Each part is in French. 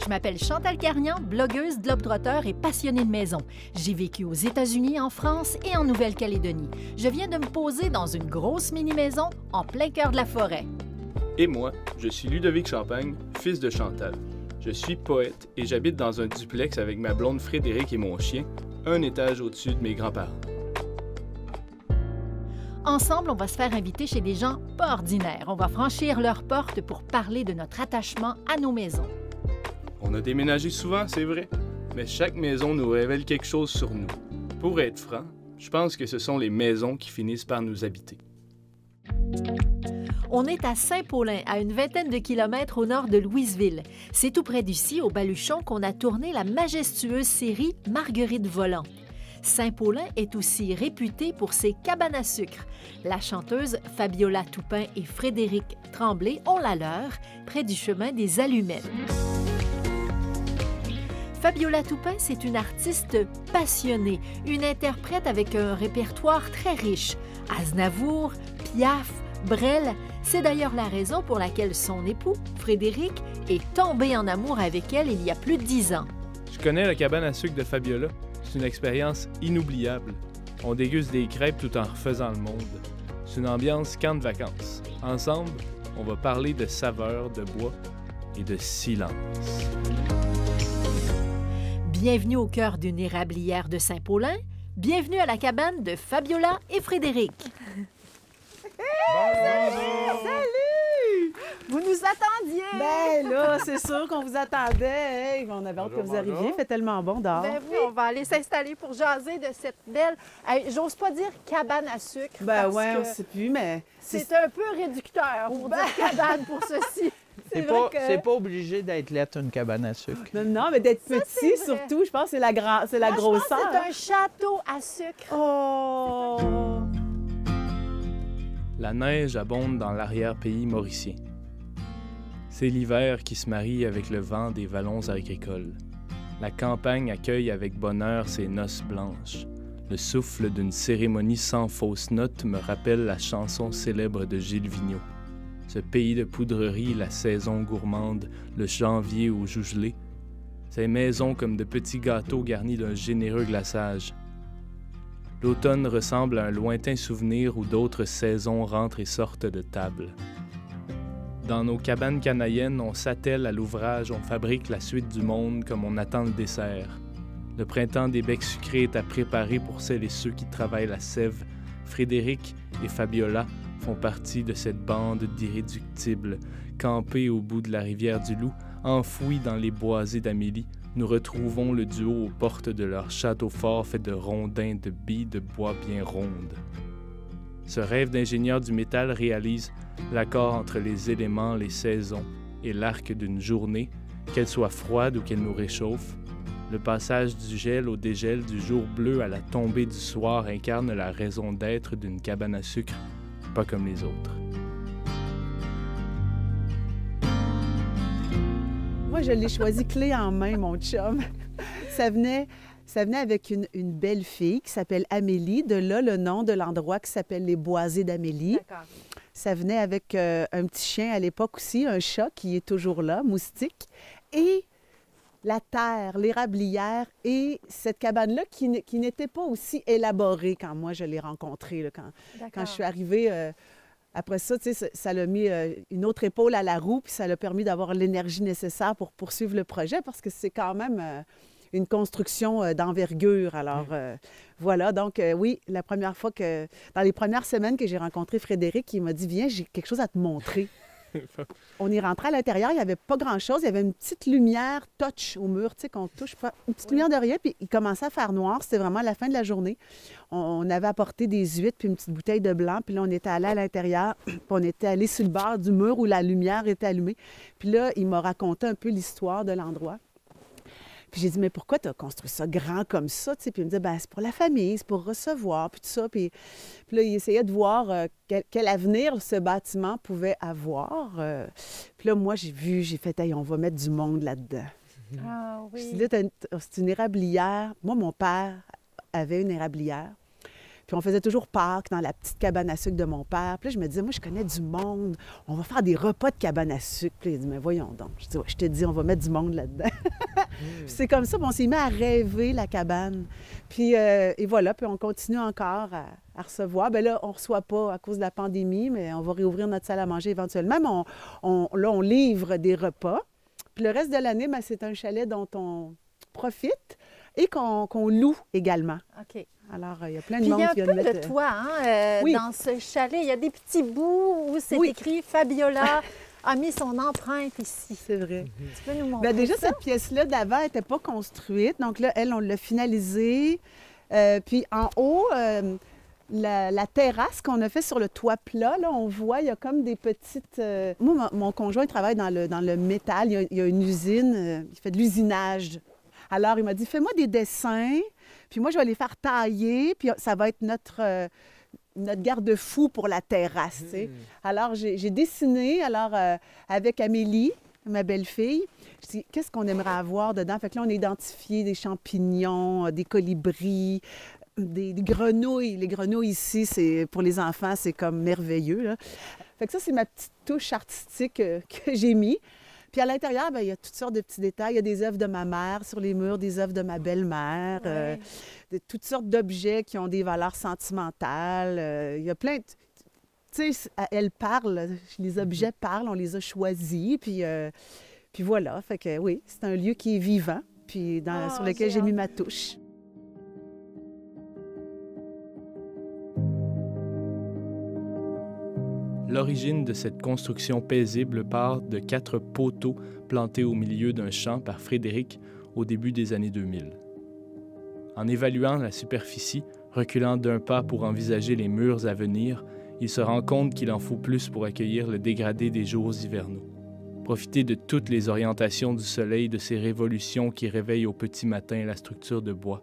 Je m'appelle Chantal Carnian, blogueuse, globe-trotteur et passionnée de maison. J'ai vécu aux États-Unis, en France et en Nouvelle-Calédonie. Je viens de me poser dans une grosse mini-maison en plein cœur de la forêt. Et moi, je suis Ludovic Champagne, fils de Chantal. Je suis poète et j'habite dans un duplex avec ma blonde Frédéric et mon chien, un étage au-dessus de mes grands-parents. Ensemble, on va se faire inviter chez des gens pas ordinaires. On va franchir leurs portes pour parler de notre attachement à nos maisons. On a déménagé souvent, c'est vrai, mais chaque maison nous révèle quelque chose sur nous. Pour être franc, je pense que ce sont les maisons qui finissent par nous habiter. On est à Saint-Paulin, à une vingtaine de kilomètres au nord de Louisville. C'est tout près d'ici, au Baluchon, qu'on a tourné la majestueuse série Marguerite Volant. Saint-Paulin est aussi réputé pour ses cabanes à sucre. La chanteuse Fabiola Toupin et Frédéric Tremblay ont la leur, près du chemin des Allumettes. Fabiola Toupin, c'est une artiste passionnée, une interprète avec un répertoire très riche. Aznavour, Piaf, Brel, c'est d'ailleurs la raison pour laquelle son époux, Frédéric, est tombé en amour avec elle il y a plus de 10 ans. Je connais la cabane à sucre de Fabiola. C'est une expérience inoubliable. On déguste des crêpes tout en refaisant le monde. C'est une ambiance camp de vacances. Ensemble, on va parler de saveurs, de bois et de silence. Bienvenue au cœur d'une érablière de Saint-Paulin. Bienvenue à la cabane de Fabiola et Frédéric. Bonjour! Salut! Vous nous attendiez! Ben là, c'est sûr qu'on vous attendait. Hey, on avait hâte que vous arriviez. Il fait tellement bon dehors. Ben oui, on va aller s'installer pour jaser de cette belle... Hey, j'ose pas dire cabane à sucre. Ben parce ouais, que on sait plus, mais... c'est un peu réducteur pour dire cabane pour ceci. C'est pas, vrai que... c'est pas obligé d'être lettre une cabane à sucre. Non, mais d'être Ça, petit, c'est vrai. surtout, je pense que c'est la, c'est la Moi, grosseur. je pense que c'est un château à sucre. Oh! La neige abonde dans l'arrière-pays mauricien. C'est l'hiver qui se marie avec le vent des vallons agricoles. La campagne accueille avec bonheur ses noces blanches. Le souffle d'une cérémonie sans fausse note me rappelle la chanson célèbre de Gilles Vigneault. Ce pays de poudrerie, la saison gourmande, le janvier au joug gelé. Ces maisons comme de petits gâteaux garnis d'un généreux glaçage. L'automne ressemble à un lointain souvenir où d'autres saisons rentrent et sortent de table. Dans nos cabanes canadiennes, on s'attelle à l'ouvrage, on fabrique la suite du monde comme on attend le dessert. Le printemps des becs sucrés est à préparer pour celles et ceux qui travaillent la sève. Frédéric et Fabiola font partie de cette bande d'irréductibles. Campés au bout de la rivière du Loup, enfouis dans les boisés d'Amélie, nous retrouvons le duo aux portes de leur château fort fait de rondins de billes de bois bien rondes. Ce rêve d'ingénieur du métal réalise l'accord entre les éléments, les saisons et l'arc d'une journée, qu'elle soit froide ou qu'elle nous réchauffe. Le passage du gel au dégel, du jour bleu à la tombée du soir incarne la raison d'être d'une cabane à sucre, pas comme les autres. Moi, je l'ai choisi clé en main, mon chum. Ça venait avec une belle fille qui s'appelle Amélie. De là, le nom de l'endroit qui s'appelle les Boisés d'Amélie. D'accord. Ça venait avec un petit chien à l'époque aussi, un chat qui est toujours là, Moustique. Et la terre, l'érablière et cette cabane-là qui n'était pas aussi élaborée quand moi je l'ai rencontrée. Là, quand je suis arrivée... Après ça, tu sais, ça l'a mis une autre épaule à la roue, puis ça l'a permis d'avoir l'énergie nécessaire pour poursuivre le projet, parce que c'est quand même une construction d'envergure. Alors, voilà. Donc, oui, la première fois dans les premières semaines que j'ai rencontré Frédéric, il m'a dit « Viens, j'ai quelque chose à te montrer. » On est rentré à l'intérieur, il n'y avait pas grand-chose. Il y avait une petite lumière touch au mur, tu sais, qu'on touche pas. Une petite lumière de rien, puis il commençait à faire noir. C'était vraiment la fin de la journée. On avait apporté des huîtres puis une petite bouteille de blanc. Puis là, on était allé à l'intérieur, puis on était allé sur le bord du mur où la lumière était allumée. Puis là, il m'a raconté un peu l'histoire de l'endroit. Puis j'ai dit, mais pourquoi tu as construit ça grand comme ça? Tu sais, puis il me dit, ben c'est pour la famille, c'est pour recevoir, puis tout ça. Puis là, il essayait de voir quel avenir ce bâtiment pouvait avoir. Puis là, moi, j'ai fait, hey, on va mettre du monde là-dedans. Ah oui. Là, c'est une érablière. Moi, mon père avait une érablière. Puis on faisait toujours Pâques dans la petite cabane à sucre de mon père. Puis là, je me disais, moi, je connais du monde. On va faire des repas de cabane à sucre. Puis il dit, mais voyons donc. Je dis, ouais, je te dis, on va mettre du monde là-dedans. Puis c'est comme ça, on s'est mis à rêver la cabane. Puis, et voilà, puis on continue encore à recevoir. Bien là, on ne reçoit pas à cause de la pandémie, mais on va réouvrir notre salle à manger éventuellement. Mais là, on livre des repas. Puis le reste de l'année, bien, c'est un chalet dont on profite et qu'on loue également. OK. Alors, il y a plein de Puis monde il y a un qui vient peu de mettre... de toi, hein, Oui. dans ce chalet. Il y a des petits bouts où c'est Oui. écrit « Fabiola a mis son empreinte ici C'est vrai. ». Tu peux nous montrer Bien, déjà, ça? cette pièce-là d'avant n'était pas construite. Donc là, elle, on l'a finalisée. Puis en haut, la terrasse qu'on a fait sur le toit plat, là, on voit, il y a comme des petites... Moi, mon conjoint il travaille dans le métal. Il y a une usine, il fait de l'usinage. Alors, il m'a dit, fais-moi des dessins, puis moi, je vais les faire tailler, puis ça va être notre garde-fou pour la terrasse, tu sais. Alors, j'ai dessiné, avec Amélie, ma belle-fille. Je dis, qu'est-ce qu'on aimerait avoir dedans? Fait que là, on a identifié des champignons, des colibris, des grenouilles. Les grenouilles ici, pour les enfants, c'est comme merveilleux, là. Fait que ça, c'est ma petite touche artistique que j'ai mis. Puis à l'intérieur, bien, il y a toutes sortes de petits détails. Il y a des œuvres de ma mère sur les murs, des œuvres de ma belle-mère, toutes sortes d'objets qui ont des valeurs sentimentales. Il y a plein de... Tu sais, elle parle, les objets parlent, on les a choisis, puis voilà. Fait que oui, c'est un lieu qui est vivant, puis sur lequel j'ai mis ma touche. L'origine de cette construction paisible part de 4 poteaux plantés au milieu d'un champ par Frédéric au début des années 2000. En évaluant la superficie, reculant d'un pas pour envisager les murs à venir, il se rend compte qu'il en faut plus pour accueillir le dégradé des jours hivernaux. Profiter de toutes les orientations du soleil, de ces révolutions qui réveillent au petit matin la structure de bois.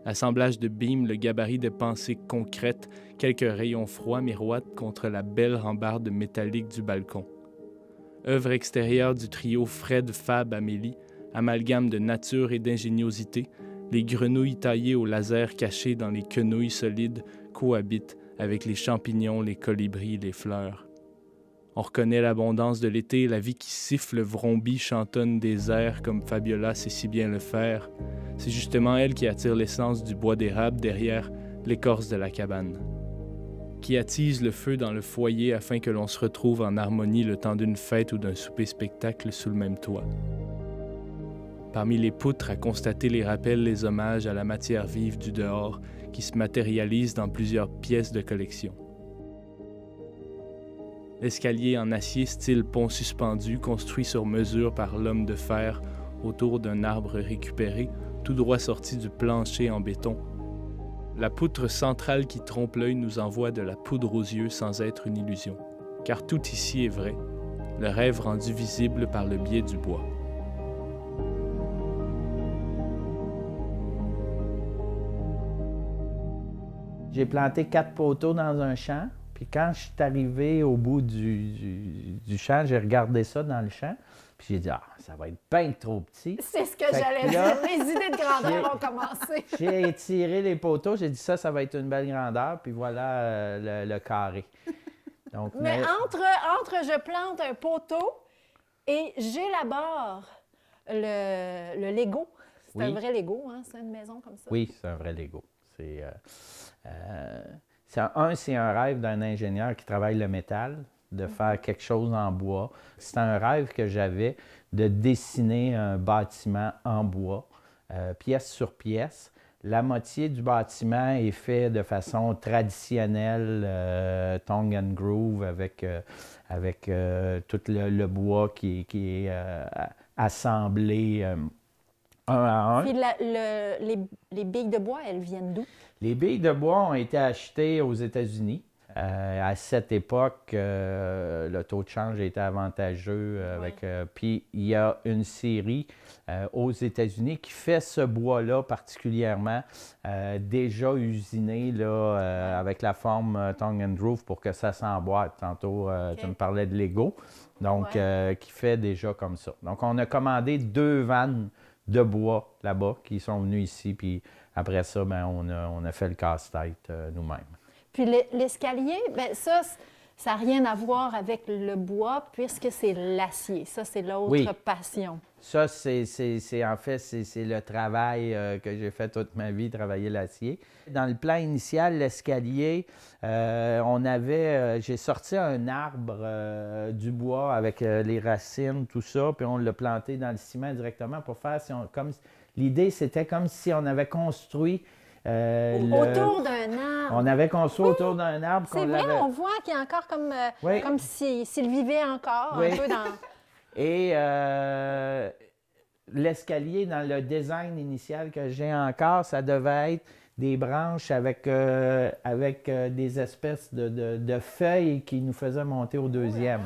Assemblage de beams, le gabarit de pensées concrètes, quelques rayons froids miroitent contre la belle rambarde métallique du balcon. Œuvre extérieure du trio Fred, Fab, Amélie, amalgame de nature et d'ingéniosité, les grenouilles taillées au laser cachées dans les quenouilles solides cohabitent avec les champignons, les colibris, les fleurs. On reconnaît l'abondance de l'été, la vie qui siffle, vrombit, chantonne des airs comme Fabiola sait si bien le faire. C'est justement elle qui attire l'essence du bois d'érable derrière l'écorce de la cabane, qui attise le feu dans le foyer afin que l'on se retrouve en harmonie le temps d'une fête ou d'un souper-spectacle sous le même toit. Parmi les poutres à constater les rappels, les hommages à la matière vive du dehors qui se matérialise dans plusieurs pièces de collection. L'escalier en acier style pont suspendu, construit sur mesure par l'homme de fer autour d'un arbre récupéré, tout droit sorti du plancher en béton. La poutre centrale qui trompe l'œil nous envoie de la poudre aux yeux sans être une illusion, car tout ici est vrai, le rêve rendu visible par le biais du bois. J'ai planté 4 poteaux dans un champ. Puis quand je suis arrivé au bout du champ, j'ai regardé ça dans le champ. Puis j'ai dit, ça va être bien trop petit. C'est ce que Fait j'allais que là, dire. Les idées de grandeur ont commencé. J'ai étiré les poteaux. J'ai dit, ça va être une belle grandeur. Puis voilà le carré. Donc, Mais entre je plante un poteau et j'élabore le Lego. C'est un vrai Lego, hein? C'est une maison comme ça. Oui, c'est un vrai Lego. C'est un rêve d'un ingénieur qui travaille le métal, de faire quelque chose en bois. C'est un rêve que j'avais de dessiner un bâtiment en bois, pièce sur pièce. La moitié du bâtiment est fait de façon traditionnelle, tongue and groove, avec tout le bois qui est assemblé un à un. Puis les billes de bois, elles viennent d'où? Les billes de bois ont été achetées aux États-Unis. À cette époque, le taux de change était avantageux. Puis il y a une série aux États-Unis qui fait ce bois-là particulièrement, déjà usiné là, avec la forme tongue and groove pour que ça s'emboîte. Tantôt, tu me parlais de Lego, donc qui fait déjà comme ça. Donc on a commandé 2 vannes de bois là-bas qui sont venus ici, puis après ça, ben, on a fait le casse-tête nous-mêmes. Puis l'escalier, bien ça n'a rien à voir avec le bois puisque c'est l'acier. Ça, c'est l'autre passion. Ça, c'est en fait, c'est le travail que j'ai fait toute ma vie, travailler l'acier. Dans le plan initial, l'escalier, j'ai sorti un arbre du bois avec les racines, tout ça, puis on l'a planté dans le ciment directement pour faire, l'idée, c'était comme si on avait construit autour d'un arbre. On avait construit autour d'un arbre. C'est vrai, on voit qu'il y a encore comme s'il vivait encore un peu dans... Et l'escalier, dans le design initial que j'ai encore, ça devait être des branches avec des espèces de feuilles qui nous faisaient monter au deuxième.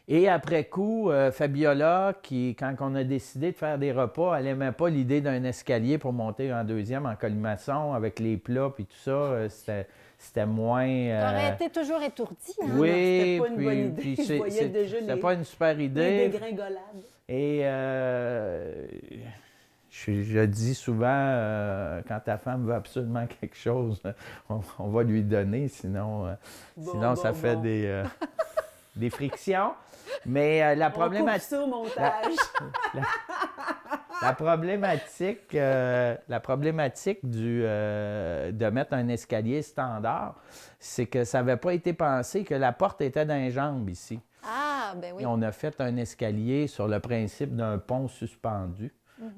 Et après coup, Fabiola, quand on a décidé de faire des repas, elle n'aimait pas l'idée d'un escalier pour monter en deuxième en colimaçon avec les plats et tout ça. C'était moins... T'aurais été toujours étourdi. Hein? Oui, c'était pas une bonne idée. Je voyais déjà c'était pas une super idée. Les dégringolades. Et je dis souvent, quand ta femme veut absolument quelque chose, on va lui donner, sinon ça fait des frictions. Mais la problématique... On coupe ça au montage. La problématique de mettre un escalier standard, c'est que ça n'avait pas été pensé que la porte était dans les jambes ici. Ah, ben oui. Et on a fait un escalier sur le principe d'un pont suspendu.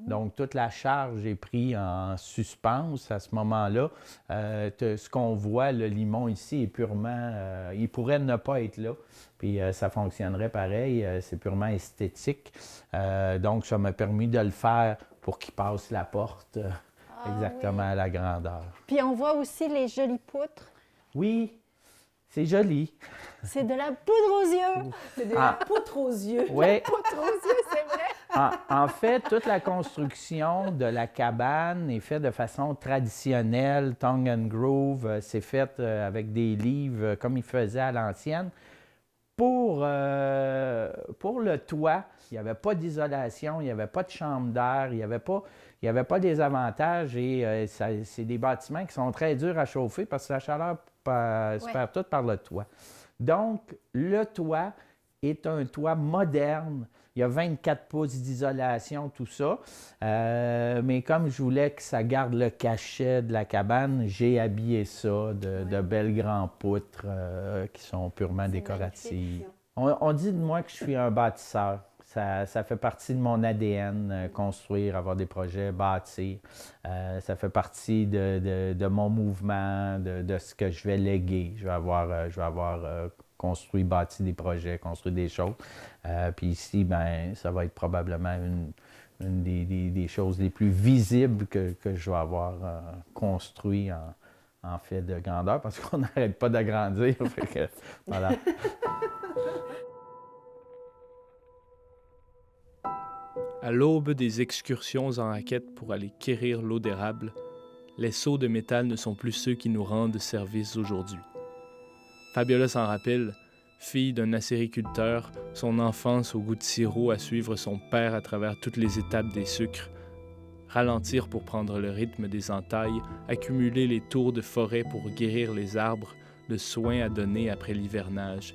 Donc, toute la charge est prise en suspens à ce moment-là. Ce qu'on voit, le limon ici, est purement... il pourrait ne pas être là, puis ça fonctionnerait pareil. C'est purement esthétique. Donc, ça m'a permis de le faire pour qu'il passe la porte exactement à la grandeur. Puis, on voit aussi les jolies poutres. Oui, c'est joli. C'est de la poudre aux yeux. C'est de la poutre aux yeux. Oui. La poutre aux yeux, c'est vrai. En fait, toute la construction de la cabane est faite de façon traditionnelle, tongue and groove. C'est fait avec des livres comme ils faisaient à l'ancienne. Pour le toit, il n'y avait pas d'isolation, il n'y avait pas de chambre d'air, il n'y avait pas des avantages et c'est des bâtiments qui sont très durs à chauffer parce que la chaleur se perd toute par le toit. Donc, le toit est un toit moderne. Il y a 24 pouces d'isolation, tout ça. Mais comme je voulais que ça garde le cachet de la cabane, j'ai habillé ça de belles grandes poutres qui sont purement décoratives. On dit de moi que je suis un bâtisseur. Ça fait partie de mon ADN, construire, avoir des projets, bâtir. Ça fait partie de mon mouvement, de ce que je vais léguer. Je vais avoir construit, bâti des projets, construit des choses. Puis ici, ben, ça va être probablement une des choses les plus visibles que je vais avoir construit en fait de grandeur, parce qu'on n'arrête pas d'agrandir. Voilà. À l'aube des excursions en raquette pour aller quérir l'eau d'érable, les seaux de métal ne sont plus ceux qui nous rendent service aujourd'hui. Fabiola s'en rappelle, fille d'un acériculteur, son enfance au goût de sirop à suivre son père à travers toutes les étapes des sucres, ralentir pour prendre le rythme des entailles, accumuler les tours de forêt pour guérir les arbres, le soin à donner après l'hivernage.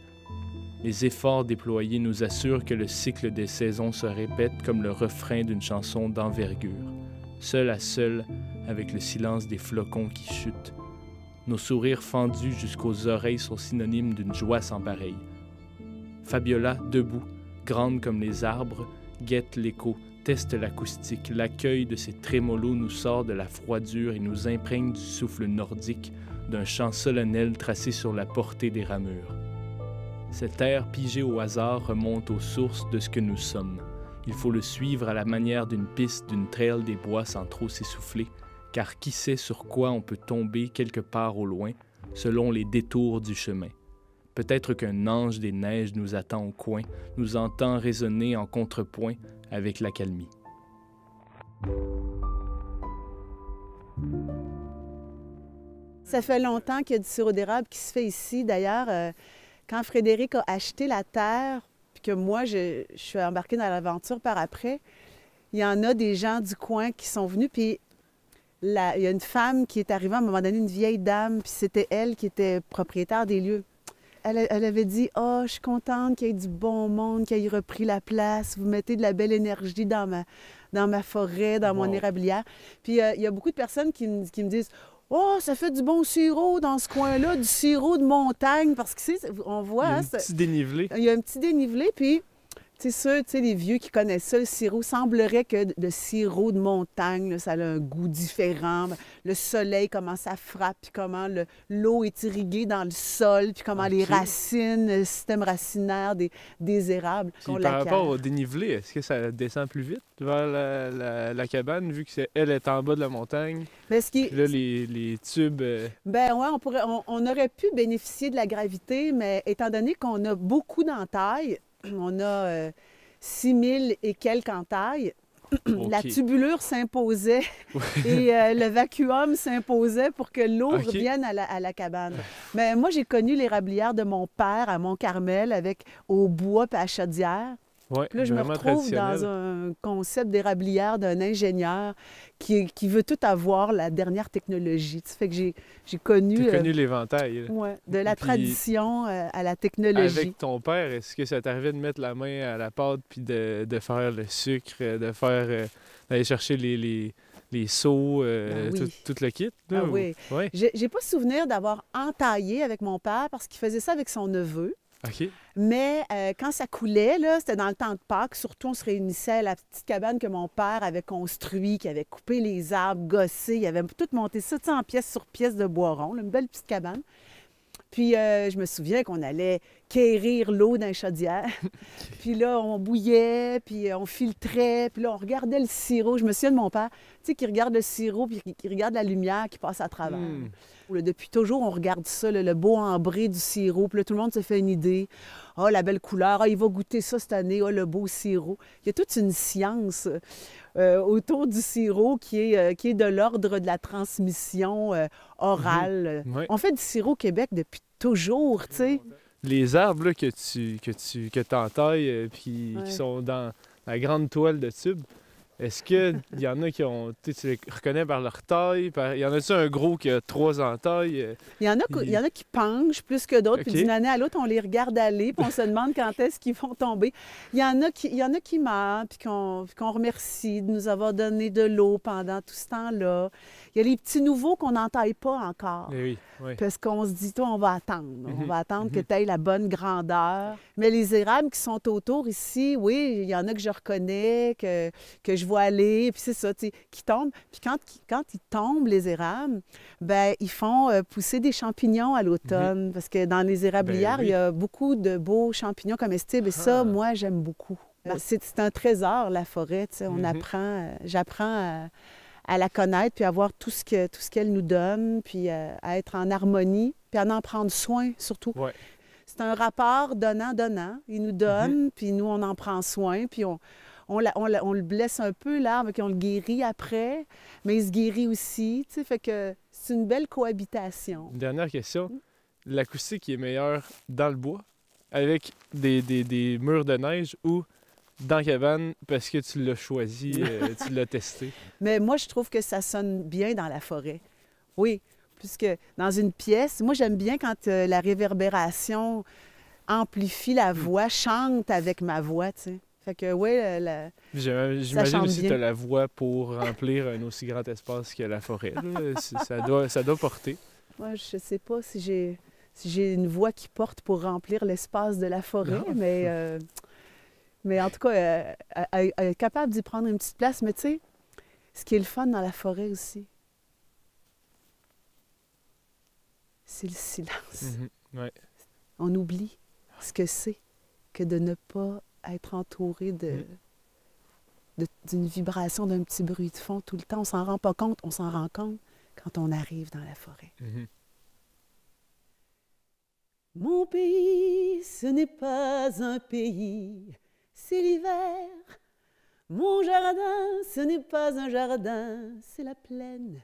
Les efforts déployés nous assurent que le cycle des saisons se répète comme le refrain d'une chanson d'envergure, seul à seul avec le silence des flocons qui chutent. Nos sourires fendus jusqu'aux oreilles sont synonymes d'une joie sans pareille. Fabiola, debout, grande comme les arbres, guette l'écho, teste l'acoustique. L'accueil de ces trémolos nous sort de la froidure et nous imprègne du souffle nordique, d'un chant solennel tracé sur la portée des ramures. Cet air pigé au hasard remonte aux sources de ce que nous sommes. Il faut le suivre à la manière d'une piste d'une trail des bois sans trop s'essouffler, car qui sait sur quoi on peut tomber quelque part au loin, selon les détours du chemin. Peut-être qu'un ange des neiges nous attend au coin, nous entend résonner en contrepoint avec l'accalmie. Ça fait longtemps qu'il y a du sirop d'érable qui se fait ici. D'ailleurs, quand Frédéric a acheté la terre, puis que moi, je suis embarquée dans l'aventure par après, il y en a des gens du coin qui sont venus, puis il y a une femme qui est arrivée à un moment donné, une vieille dame, puis c'était elle qui était propriétaire des lieux. Elle avait dit « Ah, je suis contente qu'il y ait du bon monde, qu'il ait repris la place. Vous mettez de la belle énergie dans ma forêt, dans mon érablière. » Puis il y a beaucoup de personnes qui me disent « Oh, ça fait du bon sirop dans ce coin-là, du sirop de montagne. » Parce que, on voit... Il y a un petit dénivelé. Il y a un petit dénivelé, puis... C'est sûr, tu sais, les vieux qui connaissent ça, le sirop, semblerait que le sirop de montagne, là, ça a un goût différent. Le soleil, comment ça frappe, puis comment l'eau est irriguée dans le sol, puis comment les racines, le système racinaire des érables. Puis par rapport au dénivelé, est-ce que ça descend plus vite vers la cabane, vu qu'elle est en bas de la montagne? Là, les tubes... Ben ouais, on aurait pu bénéficier de la gravité, mais étant donné qu'on a beaucoup d'entailles, on a 6000 et quelques entailles. La tubulure s'imposait et le vacuum s'imposait pour que l'eau revienne à la cabane. Mais moi, j'ai connu l'érablière de mon père à Mont-Carmel avec au bois et à chaudière. Ouais, là, je me retrouve dans un concept d'érablière d'un ingénieur qui veut tout avoir la dernière technologie. Ça fait que j'ai connu... Tu as connu l'éventail. Oui, de la tradition à la technologie. Avec ton père, est-ce que ça t'arrivait de mettre la main à la pâte puis de faire le sucre, d'aller chercher les seaux, tout le kit? Là, oui. Ouais. J'ai pas souvenir d'avoir entaillé avec mon père parce qu'il faisait ça avec son neveu. OK. Mais quand ça coulait, là, c'était dans le temps de Pâques. Surtout, on se réunissait à la petite cabane que mon père avait construite, qui avait coupé les arbres, gossé. Il avait tout monté ça en pièces sur pièces de bois rond, là, une belle petite cabane. Puis je me souviens qu'on allait quérir l'eau dans les chaudières. Puis là, on bouillait, puis on filtrait, puis là, on regardait le sirop. Je me souviens de mon père, tu sais, qui regarde le sirop, puis qui regarde la lumière qui passe à travers. Depuis toujours, on regarde ça, le beau ambré du sirop. Puis là, tout le monde se fait une idée. Ah, oh, la belle couleur. Ah, il va goûter ça cette année. Ah, oh, le beau sirop. Il y a toute une science autour du sirop qui est de l'ordre de la transmission orale. Ouais. On fait du sirop au Québec depuis toujours, tu sais. Les arbres là, que entailles puis qui sont dans la grande toile de tube, est-ce qu'il y en a qui ont... Tu les reconnais par leur taille? Il y en a-tu un gros qui a 3 entailles? Il y en a qui penchent plus que d'autres, puis d'une année à l'autre, on les regarde aller, puis on se demande quand est-ce qu'ils vont tomber. Il y en a qui meurent, puis qu'on remercie de nous avoir donné de l'eau pendant tout ce temps-là. Il y a les petits nouveaux qu'on n'entaille pas encore. Oui, oui. Parce qu'on se dit, toi, on va attendre. On va attendre que tu aies la bonne grandeur. Mais les érables qui sont autour ici, oui, il y en a que je reconnais, que je vois aller, puis c'est ça, tu sais, qui tombent. Puis quand ils tombent, les érables, bien, ils font pousser des champignons à l'automne. Parce que dans les érablières, il y a beaucoup de beaux champignons comestibles. Et ça, moi, j'aime beaucoup. C'est un trésor, la forêt, tu sais. J'apprends à la connaître, puis à voir tout ce qu'elle nous donne, puis à être en harmonie, puis à en prendre soin, surtout. Ouais. C'est un rapport donnant-donnant. Il nous donne, puis nous, on en prend soin, puis on le blesse un peu, l'arbre, puis on le guérit après, mais il se guérit aussi, tu sais, fait que c'est une belle cohabitation. Une dernière question. L'acoustique est meilleure dans le bois, avec des murs de neige, ou dans la cabane parce que tu l'as choisi, tu l'as testé? Mais moi, je trouve que ça sonne bien dans la forêt. Oui, puisque dans une pièce, moi, j'aime bien quand la réverbération amplifie la voix, chante avec ma voix, tu sais. Fait que, oui, j'imagine aussi que tu as la voix pour remplir un aussi grand espace que la forêt. Ça doit porter. Moi, je sais pas si j'ai une voix qui porte pour remplir l'espace de la forêt, mais en tout cas, elle est capable d'y prendre une petite place. Mais tu sais, ce qui est le fun dans la forêt aussi, c'est le silence. Ouais. On oublie ce que c'est que de ne pas être entouré d'une vibration, d'un petit bruit de fond tout le temps. On s'en rend pas compte. On s'en rend compte quand on arrive dans la forêt. Mon pays, ce n'est pas un pays, c'est l'hiver. Mon jardin, ce n'est pas un jardin, c'est la plaine.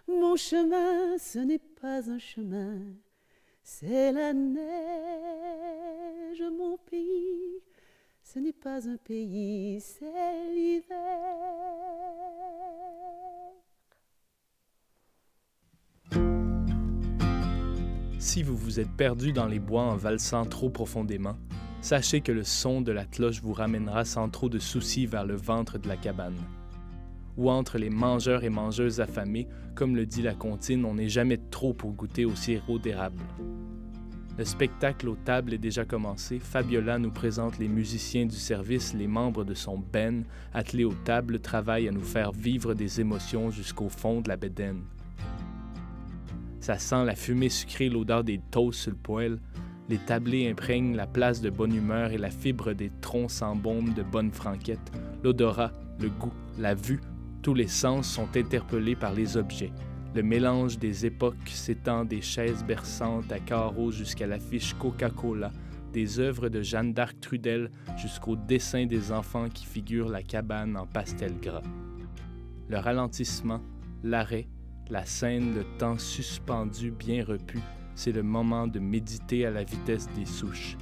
Mon chemin, ce n'est pas un chemin, c'est la neige. Mon pays, ce n'est pas un pays, c'est l'hiver. Si vous vous êtes perdu dans les bois en valsant trop profondément, sachez que le son de la cloche vous ramènera sans trop de soucis vers le ventre de la cabane. Ou entre les mangeurs et mangeuses affamés, comme le dit la comptine, on n'est jamais trop pour goûter au sirop d'érable. Le spectacle aux tables est déjà commencé. Fabiola nous présente les musiciens du service, les membres de son band, attelés aux tables, travaillent à nous faire vivre des émotions jusqu'au fond de la bédaine. Ça sent la fumée sucrée, l'odeur des toasts sur le poêle. Les tablés imprègnent la place de bonne humeur et la fibre des troncs s'embaument de bonnes franquettes. L'odorat, le goût, la vue, tous les sens sont interpellés par les objets. Le mélange des époques s'étend des chaises berçantes à carreaux jusqu'à l'affiche Coca-Cola, des œuvres de Jeanne d'Arc Trudel jusqu'au dessin des enfants qui figurent la cabane en pastel gras. Le ralentissement, l'arrêt, la scène, le temps suspendu bien repu, c'est le moment de méditer à la vitesse des souches.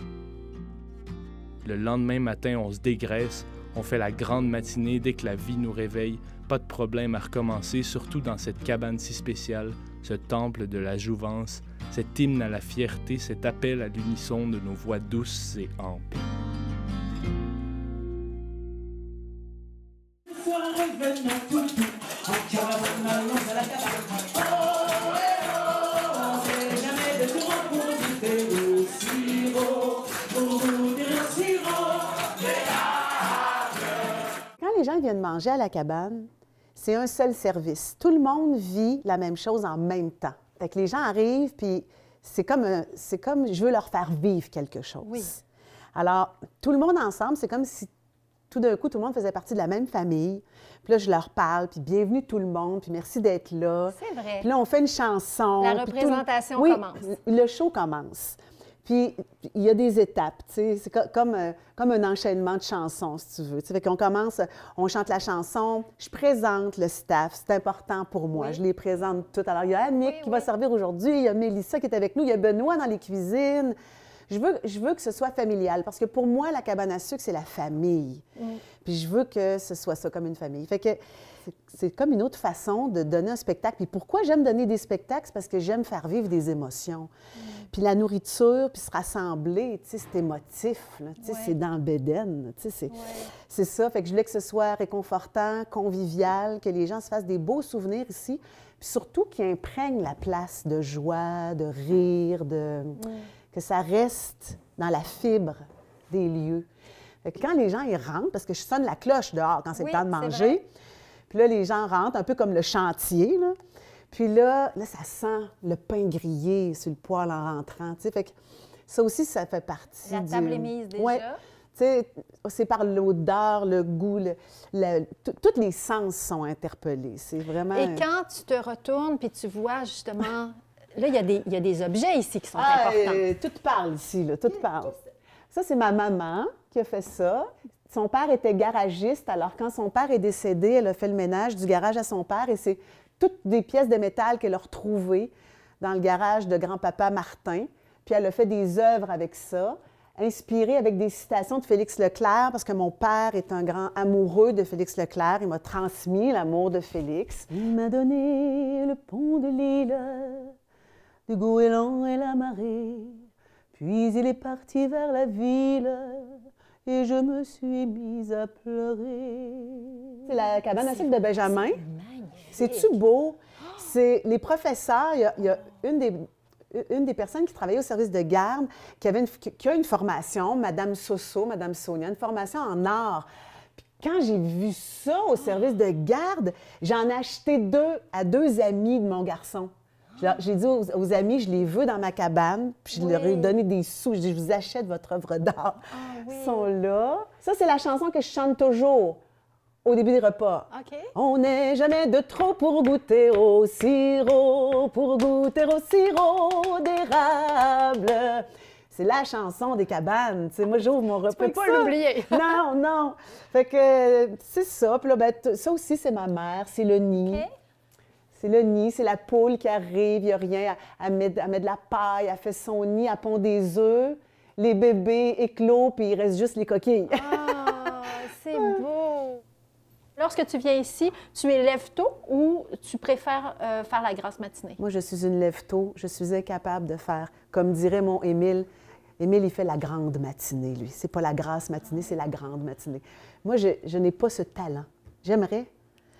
Le lendemain matin, on se dégraisse, on fait la grande matinée dès que la vie nous réveille, pas de problème à recommencer, surtout dans cette cabane si spéciale, ce temple de la jouvence, cet hymne à la fierté, cet appel à l'unisson de nos voix douces et amples. Quand les gens viennent manger à la cabane, c'est un seul service. Tout le monde vit la même chose en même temps. Fait que les gens arrivent, puis c'est comme je veux leur faire vivre quelque chose. Oui. Alors, tout le monde ensemble, c'est comme si tout d'un coup, tout le monde faisait partie de la même famille. Puis là, je leur parle, puis bienvenue tout le monde, puis merci d'être là. C'est vrai. Puis là, on fait une chanson. La puis représentation oui, commence. Le show commence. Puis il y a des étapes, tu sais, c'est comme un enchaînement de chansons, si tu veux. Tu sais, fait qu'on commence, on chante la chanson, je présente le staff, c'est important pour moi, Oui. je les présente toutes. Alors, il y a Annick Oui, qui va servir aujourd'hui, il y a Mélissa qui est avec nous, il y a Benoît dans les cuisines. Je veux que ce soit familial, parce que pour moi, la cabane à sucre, c'est la famille. Puis je veux que ce soit ça, comme une famille. Fait que c'est comme une autre façon de donner un spectacle. Puis pourquoi j'aime donner des spectacles? C'est parce que j'aime faire vivre des émotions. Puis la nourriture, puis se rassembler, tu sais, c'est émotif, là, tu sais, Ouais. c'est dans le bédaine, tu sais, c'est ça. Fait que je voulais que ce soit réconfortant, convivial, que les gens se fassent des beaux souvenirs ici, puis surtout qu'ils imprègnent la place de joie, de rire, que ça reste dans la fibre des lieux. Fait que quand les gens ils rentrent, parce que je sonne la cloche dehors quand c'est Oui, le temps de c'est manger, vrai. puis là, les gens rentrent, un peu comme le chantier, là. Puis là, ça sent le pain grillé sur le poêle en rentrant, tu sais. Fait que ça aussi, ça fait partie La table est mise déjà. Ouais. Tu sais, c'est par l'odeur, le goût, tous les sens sont interpellés. C'est vraiment... Et quand tu te retournes puis tu vois justement, là, il y a des objets ici qui sont importants. Tout parle ici, là, tout parle. Ça, c'est ma maman qui a fait ça. Son père était garagiste, alors quand son père est décédé, elle a fait le ménage du garage à son père et c'est toutes des pièces de métal qu'elle a retrouvées dans le garage de grand-papa Martin. Puis elle a fait des œuvres avec ça, inspirées avec des citations de Félix Leclerc, parce que mon père est un grand amoureux de Félix Leclerc. Il m'a transmis l'amour de Félix. Il m'a donné le pont de l'île, du goéland et la marée. Puis il est parti vers la ville et je me suis mise à pleurer. C'est la cabane à sucre de Benjamin. C'est-tu beau? C'est les professeurs, il y a une des personnes qui travaillait au service de garde qui a une formation, Madame Soso, Madame Sonia, une formation en art. Puis quand j'ai vu ça au service de garde, j'en ai acheté 2 à 2 amis de mon garçon. J'ai dit aux amis, je les veux dans ma cabane, puis je leur ai donné des sous. Je dis, je vous achète votre œuvre d'art. Ils sont là. Ça, c'est la chanson que je chante toujours au début des repas. OK. On n'est jamais de trop pour goûter au sirop d'érable. C'est la chanson des cabanes. Tu sais, moi, j'ouvre mon repas. Tu peux pas l'oublier. Non, non. Fait que c'est ça. Puis là, ben, ça aussi, c'est ma mère. C'est le nid. OK. C'est le nid, c'est la poule qui arrive, il n'y a rien, elle met de la paille, elle fait son nid, elle pond des œufs, les bébés éclosent, puis il reste juste les coquilles. Ah, c'est beau! Là, lorsque tu viens ici, tu es lève-tôt ou tu préfères faire la grasse matinée? Moi, je suis une lève-tôt. Je suis incapable de faire, comme dirait mon Émile. Émile, il fait la grande matinée, lui. C'est pas la grasse matinée, c'est la grande matinée. Moi, je n'ai pas ce talent. J'aimerais.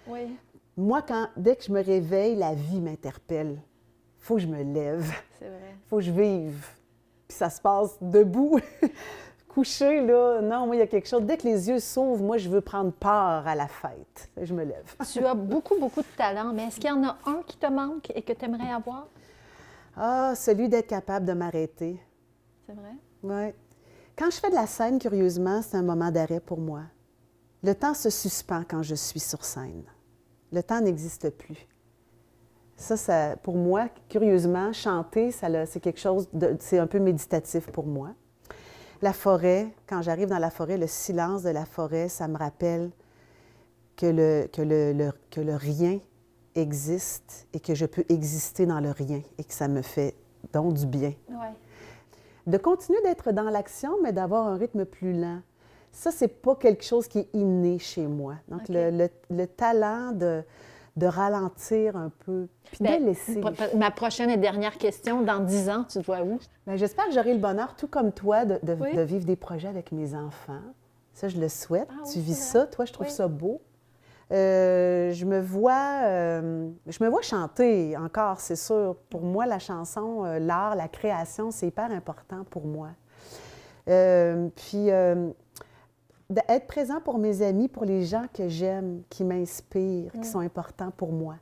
Oui. Moi, dès que je me réveille, la vie m'interpelle. Il faut que je me lève. C'est vrai. Il faut que je vive. Puis ça se passe debout. Couché, là, non, moi, il y a quelque chose. Dès que les yeux s'ouvrent, moi, je veux prendre part à la fête. Je me lève. Tu as beaucoup, beaucoup de talent, mais est-ce qu'il y en a un qui te manque et que tu aimerais avoir? Ah, celui d'être capable de m'arrêter. C'est vrai? Oui. Quand je fais de la scène, curieusement, c'est un moment d'arrêt pour moi. Le temps se suspend quand je suis sur scène. Le temps n'existe plus. Ça, pour moi, curieusement, chanter, c'est quelque chose c'est un peu méditatif pour moi. La forêt, quand j'arrive dans la forêt, le silence de la forêt, ça me rappelle que le rien existe et que je peux exister dans le rien et que ça me fait donc du bien. Oui. De continuer d'être dans l'action, mais d'avoir un rythme plus lent. Ça, c'est pas quelque chose qui est inné chez moi. Donc, Okay. le talent de ralentir un peu, puis de laisser. Ma prochaine et dernière question, dans 10 ans, tu te vois où? Bien, j'espère que j'aurai le bonheur, tout comme toi, Oui. de vivre des projets avec mes enfants. Ça, je le souhaite. Ah oui, Tu vis c'est vrai. ça, toi, je trouve Oui. ça beau. Je me vois chanter encore, c'est sûr. Pour moi, la chanson, l'art, la création, c'est hyper important pour moi. D'être présent pour mes amis, pour les gens que j'aime, qui m'inspirent, qui sont importants pour moi.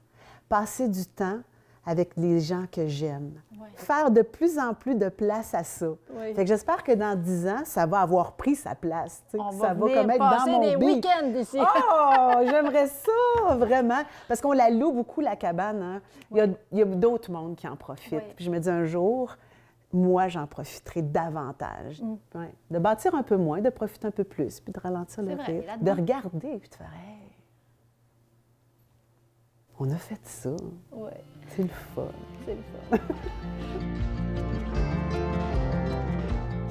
Passer du temps avec les gens que j'aime. Oui. Faire de plus en plus de place à ça. Oui. Fait que j'espère que dans 10 ans, ça va avoir pris sa place. Tu sais, On ça va venir comme être passer dans mon des beat. week-ends ici. Oh, j'aimerais ça, vraiment. Parce qu'on la loue beaucoup, la cabane. Hein? Il y a d'autres mondes qui en profitent. Oui. Puis je me dis un jour, moi, j'en profiterai davantage. Ouais. De bâtir un peu moins, de profiter un peu plus, puis de ralentir le C'est vrai, rythme. là-dedans. De regarder, puis de faire « Hey, on a fait ça. Oui, C'est le fun. c'est le fun.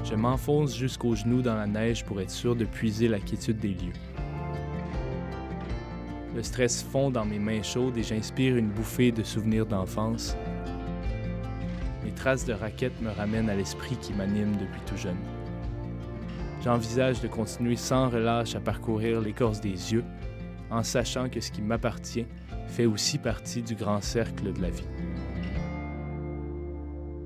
Je m'enfonce jusqu'aux genoux dans la neige pour être sûr de puiser la quiétude des lieux. Le stress fond dans mes mains chaudes et j'inspire une bouffée de souvenirs d'enfance. Les traces de raquettes me ramènent à l'esprit qui m'anime depuis tout jeune. J'envisage de continuer sans relâche à parcourir l'écorce des yeux, en sachant que ce qui m'appartient fait aussi partie du grand cercle de la vie.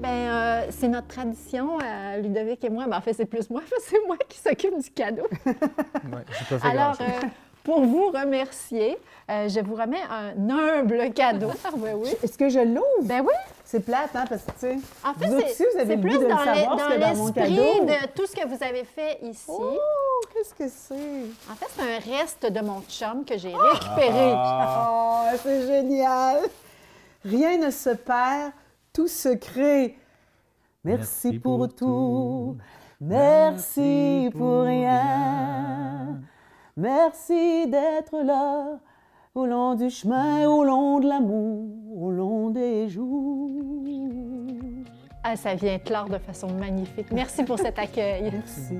Bien, c'est notre tradition, Ludovic et moi. Ben, en fait, c'est plus moi, parce que c'est moi qui s'occupe du cadeau. Ouais, j'ai pas fait Alors, grand-chose. pour vous remercier, je vous remets un humble cadeau. Ben oui. Est-ce que je l'ouvre? Ben oui. C'est plate, hein, parce que, tu sais, En fait, vous autres aussi, vous avez c'est le goût plus de le dans savoir, ce que dans mon l'esprit cadeau. de tout ce que vous avez fait ici. Oh, qu'est-ce que c'est? En fait, c'est un reste de mon chum que j'ai récupéré. Oh, c'est génial! Rien ne se perd, tout se crée. Merci pour tout, merci pour rien. Merci d'être là, au long du chemin, au long de l'amour, au long des jours. Ah, ça vient clore de façon magnifique. Merci pour cet accueil. Merci.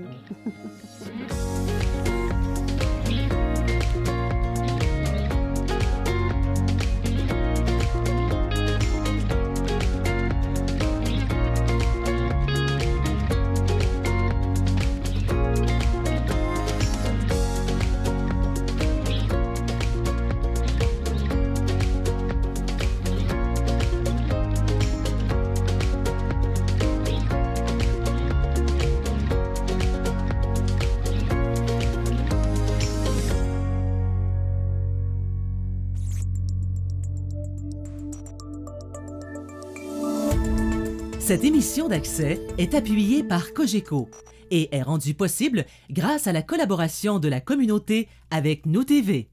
Cette émission d'Accès est appuyée par Cogeco et est rendue possible grâce à la collaboration de la communauté avec Nous TV.